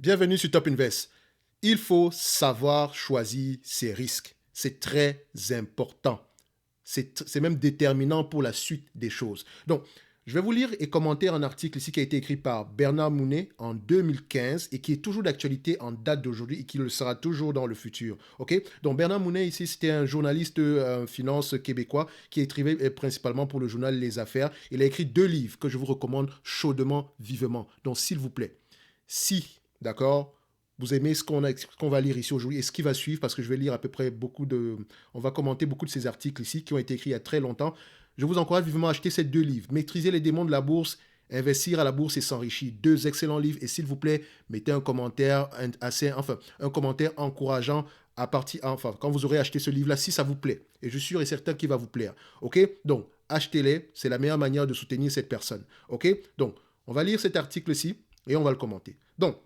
Bienvenue sur Top Invest. Il faut savoir choisir ses risques. C'est très important. C'est même déterminant pour la suite des choses. Donc, je vais vous lire et commenter un article ici qui a été écrit par Bernard Mounet en 2015 et qui est toujours d'actualité en date d'aujourd'hui et qui le sera toujours dans le futur. Ok. Donc, Bernard Mounet ici, c'était un journaliste finance québécois qui écrivait principalement pour le journal Les Affaires. Il a écrit 2 livres que je vous recommande chaudement, vivement. Donc, s'il vous plaît, si, d'accord, vous aimez ce qu'on va lire ici aujourd'hui et ce qui va suivre, parce que je vais lire à peu près on va commenter beaucoup de ces articles ici qui ont été écrits il y a très longtemps. Je vous encourage vivement à acheter ces 2 livres. Maîtriser les démons de la bourse, investir à la bourse et s'enrichir. 2 excellents livres. Et s'il vous plaît, mettez un commentaire un commentaire encourageant quand vous aurez acheté ce livre-là, si ça vous plaît. Et je suis sûr et certain qu'il va vous plaire. Ok? Donc, achetez-les. C'est la meilleure manière de soutenir cette personne. Ok? Donc, on va lire cet article-ci et on va le commenter. Donc,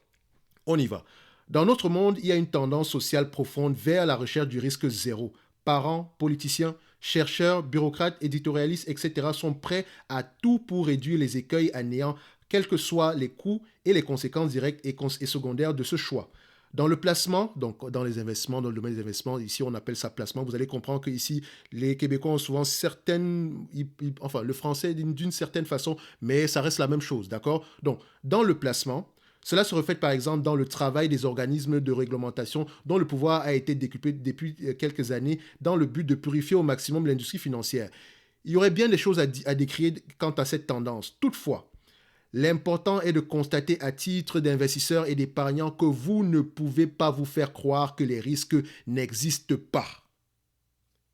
on y va. Dans notre monde, il y a une tendance sociale profonde vers la recherche du risque zéro. Parents, politiciens, chercheurs, bureaucrates, éditorialistes, etc. sont prêts à tout pour réduire les écueils à néant, quels que soient les coûts et les conséquences directes et secondaires de ce choix. Dans le placement, donc dans les investissements, dans le domaine des investissements, ici on appelle ça placement, vous allez comprendre que ici les Québécois ont souvent le français d'une certaine façon, mais ça reste la même chose, d'accord? Donc, dans le placement, cela se reflète par exemple dans le travail des organismes de réglementation dont le pouvoir a été décuplé depuis quelques années dans le but de purifier au maximum l'industrie financière. Il y aurait bien des choses à décrire quant à cette tendance. Toutefois, l'important est de constater à titre d'investisseur et d'épargnant que vous ne pouvez pas vous faire croire que les risques n'existent pas.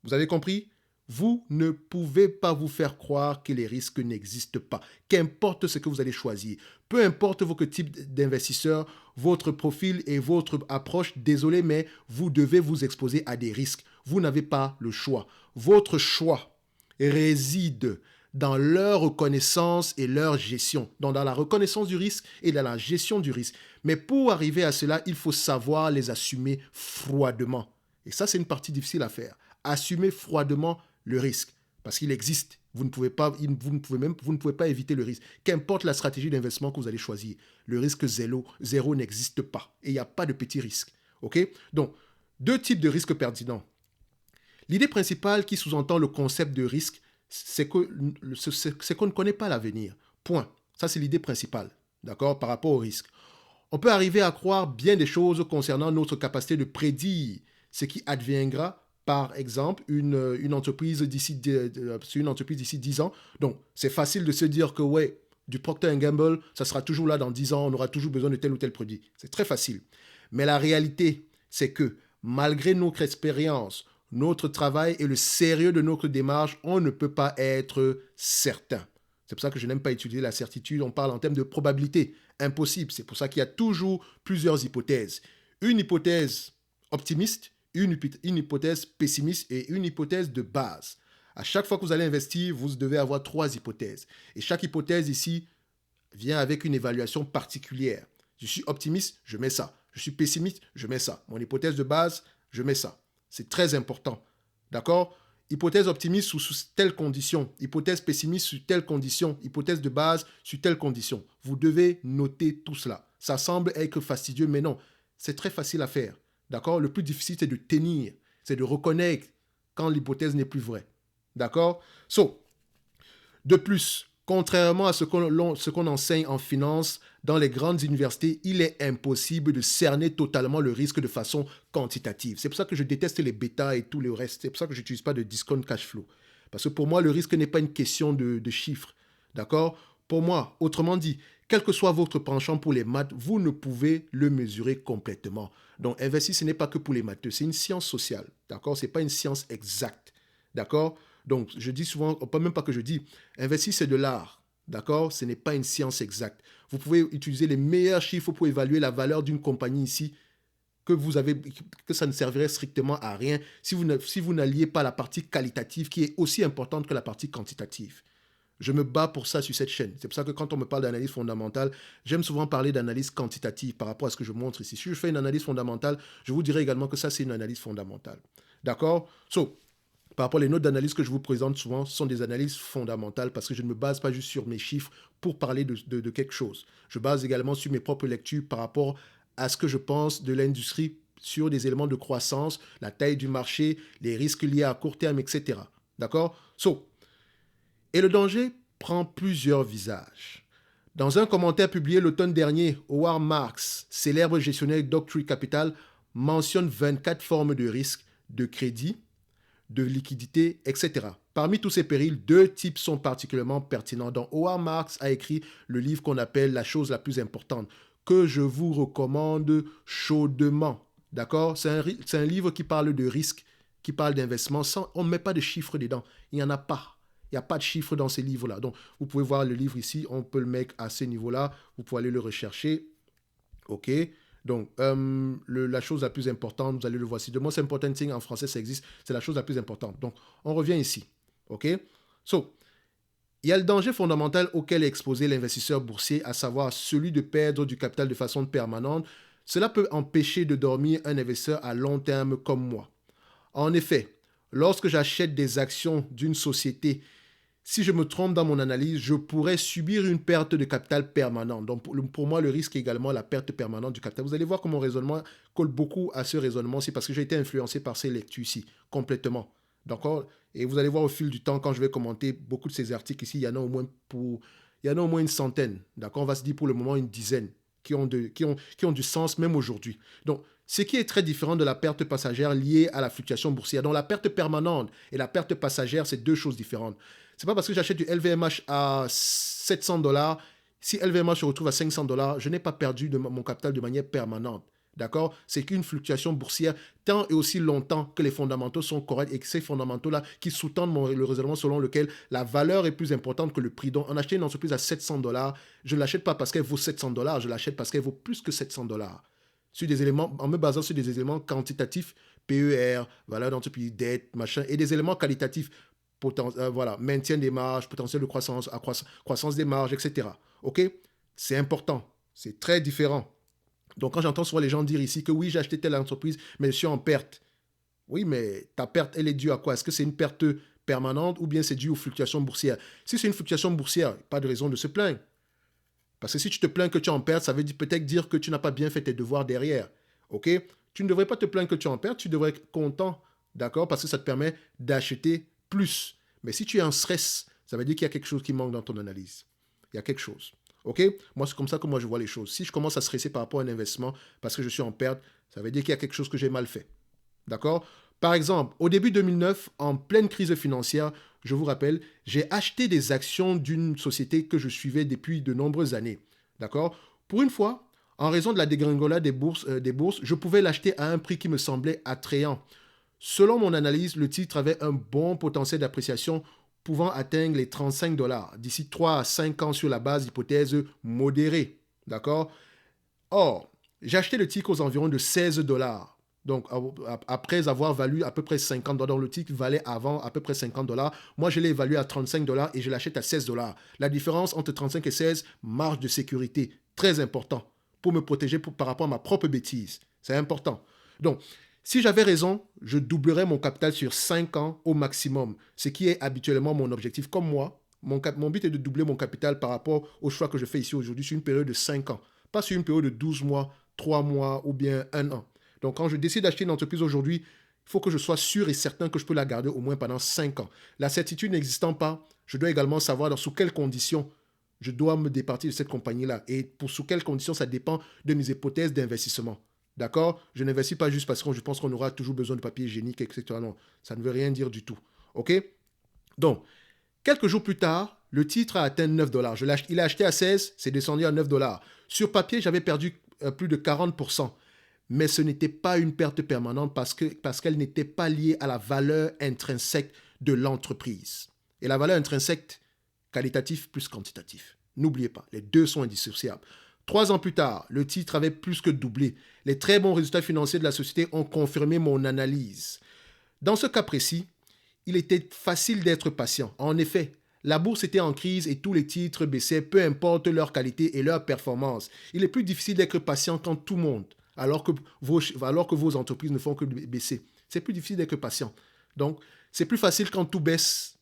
Vous avez compris? Vous ne pouvez pas vous faire croire que les risques n'existent pas. Qu'importe ce que vous allez choisir, peu importe votre type d'investisseur, votre profil et votre approche, désolé, mais vous devez vous exposer à des risques. Vous n'avez pas le choix. Votre choix réside dans leur reconnaissance et leur gestion. Donc dans la reconnaissance du risque et dans la gestion du risque. Mais pour arriver à cela, il faut savoir les assumer froidement. Et ça, c'est une partie difficile à faire. Assumer froidement le risque. Parce qu'il existe. Vous ne pouvez pas éviter le risque. Qu'importe la stratégie d'investissement que vous allez choisir, le risque zéro n'existe pas. Et il n'y a pas de petit risque. OK? Donc, 2 types de risques pertinents. L'idée principale qui sous-entend le concept de risque, c'est qu'on ne connaît pas l'avenir. Point. Ça, c'est l'idée principale. D'accord? Par rapport au risque. On peut arriver à croire bien des choses concernant notre capacité de prédire ce qui adviendra. Par exemple, une entreprise d'ici 10 ans. Donc, c'est facile de se dire que, ouais, du Procter Gamble, ça sera toujours là dans 10 ans, on aura toujours besoin de tel ou tel produit. C'est très facile. Mais la réalité, c'est que malgré notre expérience, notre travail et le sérieux de notre démarche, on ne peut pas être certain. C'est pour ça que je n'aime pas utiliser la certitude, on parle en termes de probabilité. Impossible. C'est pour ça qu'il y a toujours plusieurs hypothèses. Une hypothèse optimiste, une hypothèse pessimiste et une hypothèse de base. À chaque fois que vous allez investir, vous devez avoir 3 hypothèses. Et chaque hypothèse ici vient avec une évaluation particulière. Je suis optimiste, je mets ça. Je suis pessimiste, je mets ça. Mon hypothèse de base, je mets ça. C'est très important. D'accord? Hypothèse optimiste sous telle condition, hypothèse pessimiste sous telle condition, hypothèse de base sous telle condition. Vous devez noter tout cela. Ça semble être fastidieux, mais non. C'est très facile à faire. D'accord? Le plus difficile, c'est de tenir, c'est de reconnaître quand l'hypothèse n'est plus vraie. D'accord? De plus, contrairement à ce qu'on enseigne en finance, dans les grandes universités, il est impossible de cerner totalement le risque de façon quantitative. C'est pour ça que je déteste les bêtas et tout le reste. C'est pour ça que je n'utilise pas de discount cash flow. Parce que pour moi, le risque n'est pas une question de chiffres. D'accord? Pour moi, autrement dit, quel que soit votre penchant pour les maths, vous ne pouvez le mesurer complètement. Donc, investir, ce n'est pas que pour les matheux, c'est une science sociale. D'accord? Ce n'est pas une science exacte. D'accord? Donc, je dis souvent, pas même pas que je dis, investir, c'est de l'art. D'accord? Ce n'est pas une science exacte. Vous pouvez utiliser les meilleurs chiffres pour évaluer la valeur d'une compagnie ici, que ça ne servirait strictement à rien si vous n'alliez pas la partie qualitative qui est aussi importante que la partie quantitative. Je me bats pour ça sur cette chaîne. C'est pour ça que quand on me parle d'analyse fondamentale, j'aime souvent parler d'analyse quantitative par rapport à ce que je montre ici. Si je fais une analyse fondamentale, je vous dirai également que ça, c'est une analyse fondamentale. D'accord? Par rapport aux notes d'analyse que je vous présente souvent, ce sont des analyses fondamentales parce que je ne me base pas juste sur mes chiffres pour parler de quelque chose. Je base également sur mes propres lectures par rapport à ce que je pense de l'industrie sur des éléments de croissance, la taille du marché, les risques liés à court terme, etc. D'accord? Et le danger prend plusieurs visages. Dans un commentaire publié l'automne dernier, Howard Marks, célèbre gestionnaire d'Oaktree Capital, mentionne 24 formes de risques, de crédit, de liquidité, etc. Parmi tous ces périls, 2 types sont particulièrement pertinents. Donc, Howard Marks a écrit le livre qu'on appelle La chose la plus importante, que je vous recommande chaudement. D'accord? C'est un livre qui parle de risque, qui parle d'investissement. On ne met pas de chiffres dedans. Il n'y en a pas. Il n'y a pas de chiffres dans ces livres-là. Donc, vous pouvez voir le livre ici. On peut le mettre à ce niveau-là. Vous pouvez aller le rechercher. OK? Donc, la chose la plus importante, vous allez le voir ici. The most important thing, en français, ça existe. C'est la chose la plus importante. Donc, on revient ici. OK? Il y a le danger fondamental auquel est exposé l'investisseur boursier, à savoir celui de perdre du capital de façon permanente. Cela peut empêcher de dormir un investisseur à long terme comme moi. En effet, lorsque j'achète des actions d'une société, si je me trompe dans mon analyse, je pourrais subir une perte de capital permanente. Donc, pour moi, le risque est également la perte permanente du capital. Vous allez voir que mon raisonnement colle beaucoup à ce raisonnement. C'est parce que j'ai été influencé par ces lectures ici, complètement. D'accord? Et vous allez voir au fil du temps, quand je vais commenter beaucoup de ces articles ici, il y en a au moins une centaine. D'accord? On va se dire pour le moment une dizaine qui ont du sens même aujourd'hui. Donc, ce qui est très différent de la perte passagère liée à la fluctuation boursière. Donc, la perte permanente et la perte passagère, c'est 2 choses différentes. C'est pas parce que j'achète du LVMH à 700 dollars, si LVMH se retrouve à 500 dollars, je n'ai pas perdu mon capital de manière permanente. D'accord? C'est qu'une fluctuation boursière tant et aussi longtemps que les fondamentaux sont corrects et que ces fondamentaux-là qui sous-tendent le raisonnement selon lequel la valeur est plus importante que le prix. Donc, en achetant une entreprise à 700 dollars, je ne l'achète pas parce qu'elle vaut 700 dollars, je l'achète parce qu'elle vaut plus que 700 dollars. En me basant sur des éléments quantitatifs, PER, valeur d'entreprise, dette, machin, et des éléments qualitatifs, maintien des marges, potentiel de croissance, croissance des marges, etc. OK? C'est important. C'est très différent. Donc, quand j'entends souvent les gens dire ici que oui, j'ai acheté telle entreprise, mais je suis en perte. Oui, mais ta perte, elle est due à quoi? Est-ce que c'est une perte permanente ou bien c'est dû aux fluctuations boursières? Si c'est une fluctuation boursière, pas de raison de se plaindre. Parce que si tu te plains que tu es en perte, ça veut peut-être dire que tu n'as pas bien fait tes devoirs derrière. OK? Tu ne devrais pas te plaindre que tu es en perte, tu devrais être content. D'accord? Parce que ça te permet d'acheter plus. Mais si tu es en stress, ça veut dire qu'il y a quelque chose qui manque dans ton analyse. Il y a quelque chose. OK? Moi, c'est comme ça que moi je vois les choses. Si je commence à stresser par rapport à un investissement parce que je suis en perte, ça veut dire qu'il y a quelque chose que j'ai mal fait. D'accord? Par exemple, au début 2009, en pleine crise financière, je vous rappelle, j'ai acheté des actions d'une société que je suivais depuis de nombreuses années. D'accord? Pour une fois, en raison de la dégringolade des bourses, je pouvais l'acheter à un prix qui me semblait attrayant. Selon mon analyse, le titre avait un bon potentiel d'appréciation pouvant atteindre les 35 dollars d'ici 3 à 5 ans sur la base d'hypothèses modérées. D'accord? Or, j'ai acheté le titre aux environs de 16 dollars. Donc, après avoir valu à peu près 50 dollars, le titre valait avant à peu près 50 dollars. Moi, je l'ai évalué à 35 dollars et je l'achète à 16 dollars. La différence entre 35 et 16, marge de sécurité. Très important pour me protéger par rapport à ma propre bêtise. C'est important. Donc, si j'avais raison, je doublerais mon capital sur 5 ans au maximum, ce qui est habituellement mon objectif. Comme moi, mon but est de doubler mon capital par rapport au choix que je fais ici aujourd'hui sur une période de 5 ans. Pas sur une période de 12 mois, 3 mois ou bien 1 an. Donc, quand je décide d'acheter une entreprise aujourd'hui, il faut que je sois sûr et certain que je peux la garder au moins pendant 5 ans. La certitude n'existant pas, je dois également savoir sous quelles conditions je dois me départir de cette compagnie-là. Et sous quelles conditions, ça dépend de mes hypothèses d'investissement. D'accord? Je n'investis pas juste parce que je pense qu'on aura toujours besoin de papier hygiénique, etc. Non, ça ne veut rien dire du tout. OK? Donc, quelques jours plus tard, le titre a atteint 9 dollars. Il a acheté à 16, c'est descendu à 9 dollars. Sur papier, j'avais perdu plus de 40%. Mais ce n'était pas une perte permanente parce qu'elle n'était pas liée à la valeur intrinsèque de l'entreprise. Et la valeur intrinsèque, qualitatif plus quantitatif. N'oubliez pas, les deux sont indissociables. 3 ans plus tard, le titre avait plus que doublé. Les très bons résultats financiers de la société ont confirmé mon analyse. Dans ce cas précis, il était facile d'être patient. En effet, la bourse était en crise et tous les titres baissaient, peu importe leur qualité et leur performance. Il est plus difficile d'être patient quand tout monte, alors que vos entreprises ne font que baisser. C'est plus difficile d'être patient. Donc, c'est plus facile quand tout baisse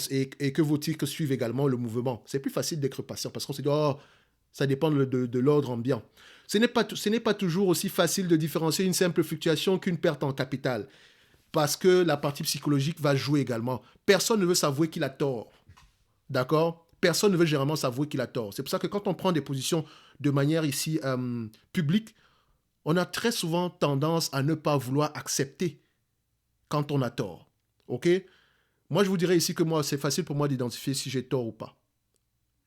et que vos titres suivent également le mouvement. C'est plus facile d'être patient parce qu'on se dit, oh, ça dépend de l'ordre ambiant. Ce n'est pas toujours aussi facile de différencier une simple fluctuation qu'une perte en capital. Parce que la partie psychologique va jouer également. Personne ne veut s'avouer qu'il a tort. D'accord? Personne ne veut généralement s'avouer qu'il a tort. C'est pour ça que quand on prend des positions de manière ici publique, on a très souvent tendance à ne pas vouloir accepter quand on a tort. OK? Moi, je vous dirais ici que moi, c'est facile pour moi d'identifier si j'ai tort ou pas.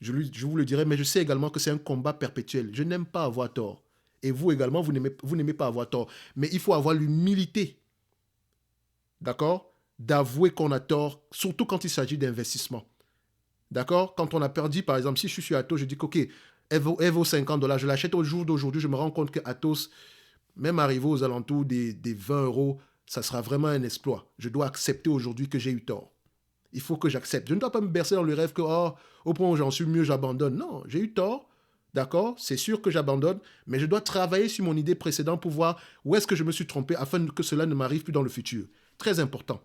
Je vous le dirai, mais je sais également que c'est un combat perpétuel. Je n'aime pas avoir tort. Et vous également, vous n'aimez pas avoir tort. Mais il faut avoir l'humilité, d'accord, d'avouer qu'on a tort, surtout quand il s'agit d'investissement. D'accord? Quand on a perdu, par exemple, si je suis sur Atos, je dis qu'OK, elle vaut $50, je l'achète au jour d'aujourd'hui, je me rends compte que Atos, même arrivé aux alentours des 20 euros, ça sera vraiment un exploit. Je dois accepter aujourd'hui que j'ai eu tort. Il faut que j'accepte. Je ne dois pas me bercer dans le rêve que, au point où j'en suis, mieux j'abandonne. Non, j'ai eu tort. D'accord? C'est sûr que j'abandonne, mais je dois travailler sur mon idée précédente pour voir où est-ce que je me suis trompé afin que cela ne m'arrive plus dans le futur. Très important.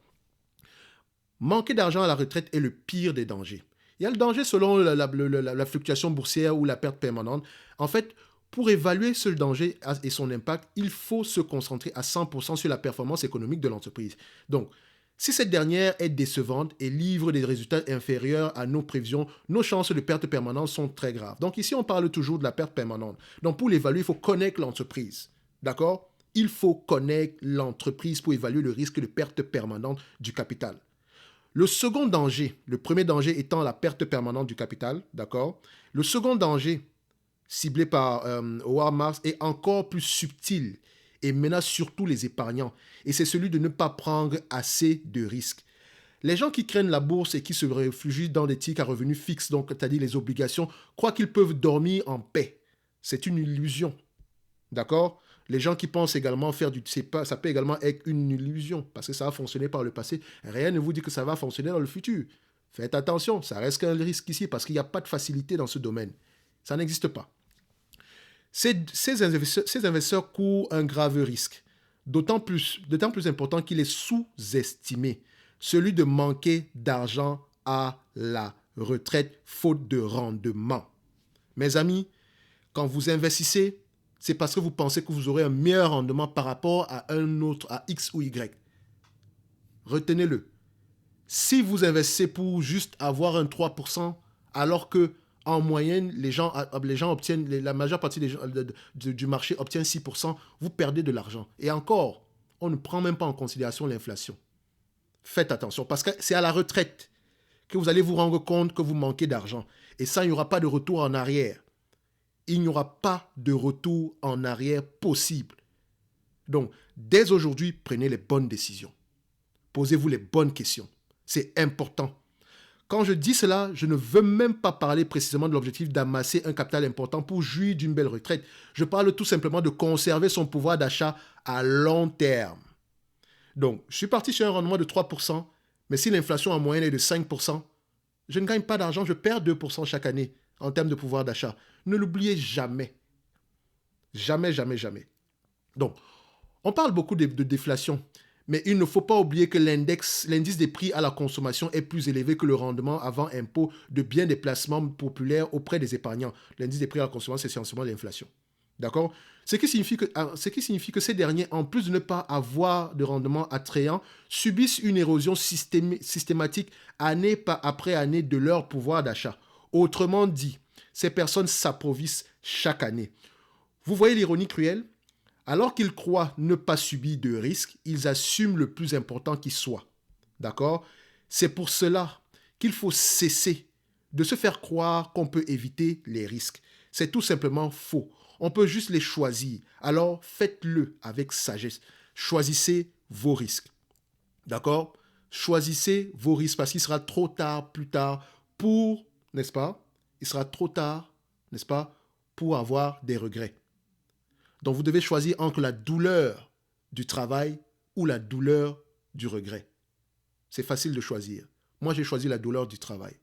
Manquer d'argent à la retraite est le pire des dangers. Il y a le danger selon la fluctuation boursière ou la perte permanente. En fait, pour évaluer ce danger et son impact, il faut se concentrer à 100% sur la performance économique de l'entreprise. Donc, si cette dernière est décevante et livre des résultats inférieurs à nos prévisions, nos chances de perte permanente sont très graves. Donc ici, on parle toujours de la perte permanente. Donc pour l'évaluer, il faut connaître l'entreprise. D'accord? Il faut connaître l'entreprise pour évaluer le risque de perte permanente du capital. Le second danger, le premier danger étant la perte permanente du capital, d'accord? Le second danger, ciblé par Howard Marks, est encore plus subtil et menace surtout les épargnants. Et c'est celui de ne pas prendre assez de risques. Les gens qui craignent la bourse et qui se réfugient dans des titres à revenus fixes, donc c'est-à-dire les obligations, croient qu'ils peuvent dormir en paix. C'est une illusion. D'accord? Les gens qui pensent également faire ça peut également être une illusion parce que ça a fonctionné par le passé. Rien ne vous dit que ça va fonctionner dans le futur. Faites attention, ça reste qu'un risque ici parce qu'il n'y a pas de facilité dans ce domaine. Ça n'existe pas. Ces investisseurs courent un grave risque, d'autant plus important qu'il est sous-estimé, celui de manquer d'argent à la retraite faute de rendement. Mes amis, quand vous investissez, c'est parce que vous pensez que vous aurez un meilleur rendement par rapport à un autre, à X ou Y. Retenez-le. Si vous investissez pour juste avoir un 3%, alors que en moyenne, les gens obtiennent, la majeure partie du marché obtient 6%, vous perdez de l'argent. Et encore, on ne prend même pas en considération l'inflation. Faites attention, parce que c'est à la retraite que vous allez vous rendre compte que vous manquez d'argent. Et ça, il n'y aura pas de retour en arrière. Il n'y aura pas de retour en arrière possible. Donc, dès aujourd'hui, prenez les bonnes décisions. Posez-vous les bonnes questions. C'est important. Quand je dis cela, je ne veux même pas parler précisément de l'objectif d'amasser un capital important pour jouir d'une belle retraite. Je parle tout simplement de conserver son pouvoir d'achat à long terme. Donc, je suis parti sur un rendement de 3%, mais si l'inflation en moyenne est de 5%, je ne gagne pas d'argent, je perds 2% chaque année en termes de pouvoir d'achat. Ne l'oubliez jamais. Jamais, jamais, jamais. Donc, on parle beaucoup de déflation, mais il ne faut pas oublier que l'indice des prix à la consommation est plus élevé que le rendement avant impôt de biens des placements populaires auprès des épargnants. L'indice des prix à la consommation, c'est essentiellement l'inflation. D'accord? Ce qui signifie que ces derniers, en plus de ne pas avoir de rendement attrayant, subissent une érosion systématique année après année de leur pouvoir d'achat. Autrement dit, ces personnes s'appauvrissent chaque année. Vous voyez l'ironie cruelle? Alors qu'ils croient ne pas subir de risques, ils assument le plus important qui soit. D'accord? C'est pour cela qu'il faut cesser de se faire croire qu'on peut éviter les risques. C'est tout simplement faux. On peut juste les choisir. Alors faites-le avec sagesse. Choisissez vos risques. D'accord? Choisissez vos risques parce qu'il sera trop tard plus tard pour, n'est-ce pas? Il sera trop tard, n'est-ce pas, pour avoir des regrets. Donc vous devez choisir entre la douleur du travail ou la douleur du regret. C'est facile de choisir. Moi, j'ai choisi la douleur du travail.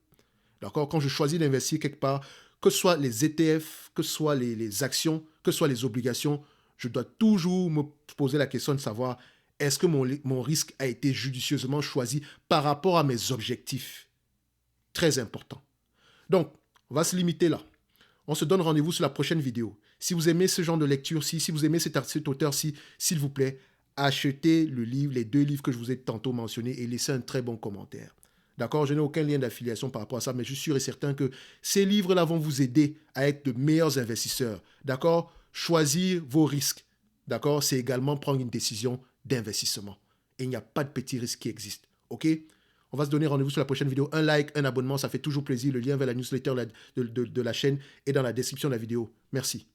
D'accord? Quand je choisis d'investir quelque part, que ce soit les ETF, que ce soit les actions, que ce soit les obligations, je dois toujours me poser la question de savoir est-ce que mon risque a été judicieusement choisi par rapport à mes objectifs? Très important. Donc, on va se limiter là. On se donne rendez-vous sur la prochaine vidéo. Si vous aimez ce genre de lecture-ci, si vous aimez cet auteur-ci, s'il vous plaît, achetez le livre, les 2 livres que je vous ai tantôt mentionnés et laissez un très bon commentaire. D'accord? Je n'ai aucun lien d'affiliation par rapport à ça, mais je suis sûr et certain que ces livres-là vont vous aider à être de meilleurs investisseurs. D'accord? Choisir vos risques. D'accord? C'est également prendre une décision d'investissement. Et il n'y a pas de petits risques qui existent. OK? On va se donner rendez-vous sur la prochaine vidéo. Un like, un abonnement, ça fait toujours plaisir. Le lien vers la newsletter de la chaîne est dans la description de la vidéo. Merci.